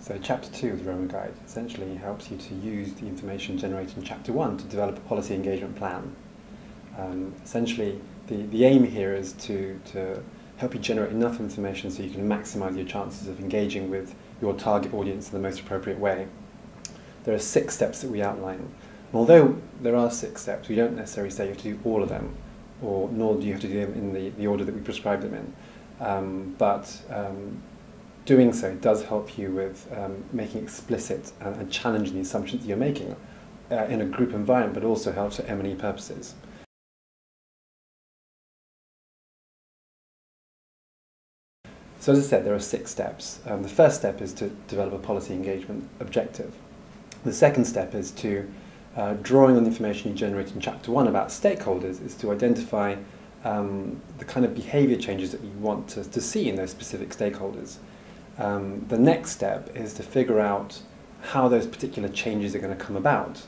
So Chapter 2 of the ROMA Guide essentially helps you to use the information generated in Chapter 1 to develop a policy engagement plan. Essentially, the aim here is to help you generate enough information so you can maximise your chances of engaging with your target audience in the most appropriate way. There are 6 steps that we outline. And although there are 6 steps, we don't necessarily say you have to do all of them, nor do you have to do them in the order that we prescribe them in. Doing so does help you with making explicit and challenging the assumptions that you're making in a group environment, but also helps for M&E purposes. So as I said, there are 6 steps. The first step is to develop a policy engagement objective. The second step is to, drawing on the information you generated in Chapter 1 about stakeholders, is to identify the kind of behaviour changes that you want to see in those specific stakeholders. The next step is to figure out how those particular changes are going to come about.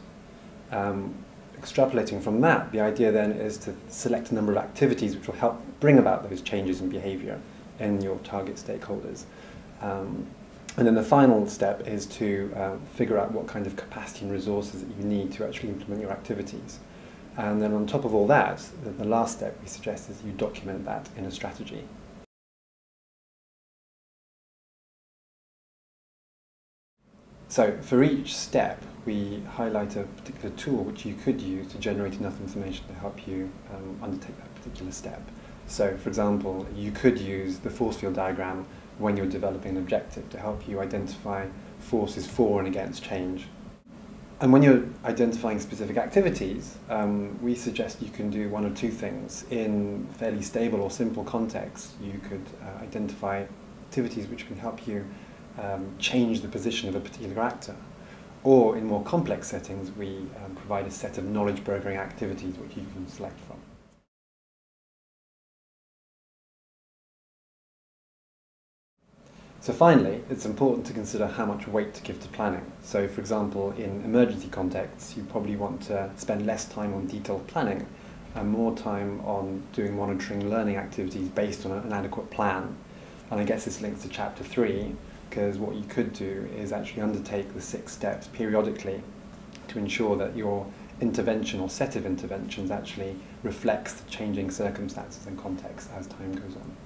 Extrapolating from that, the idea then is to select a number of activities which will help bring about those changes in behaviour in your target stakeholders. And then the final step is to figure out what kind of capacity and resources that you need to actually implement your activities. And then on top of all that, the last step we suggest is you document that in a strategy. So for each step, we highlight a particular tool which you could use to generate enough information to help you undertake that particular step. So for example, you could use the force field diagram when you're developing an objective to help you identify forces for and against change. And when you're identifying specific activities, we suggest you can do one or two things. In fairly stable or simple contexts, you could identify activities which can help you change the position of a particular actor. Or in more complex settings, we provide a set of knowledge brokering activities which you can select from. So finally, it's important to consider how much weight to give to planning. So for example, in emergency contexts, you probably want to spend less time on detailed planning and more time on doing monitoring learning activities based on an adequate plan. And I guess this links to Chapter 3, because what you could do is actually undertake the 6 steps periodically to ensure that your intervention or set of interventions actually reflects the changing circumstances and context as time goes on.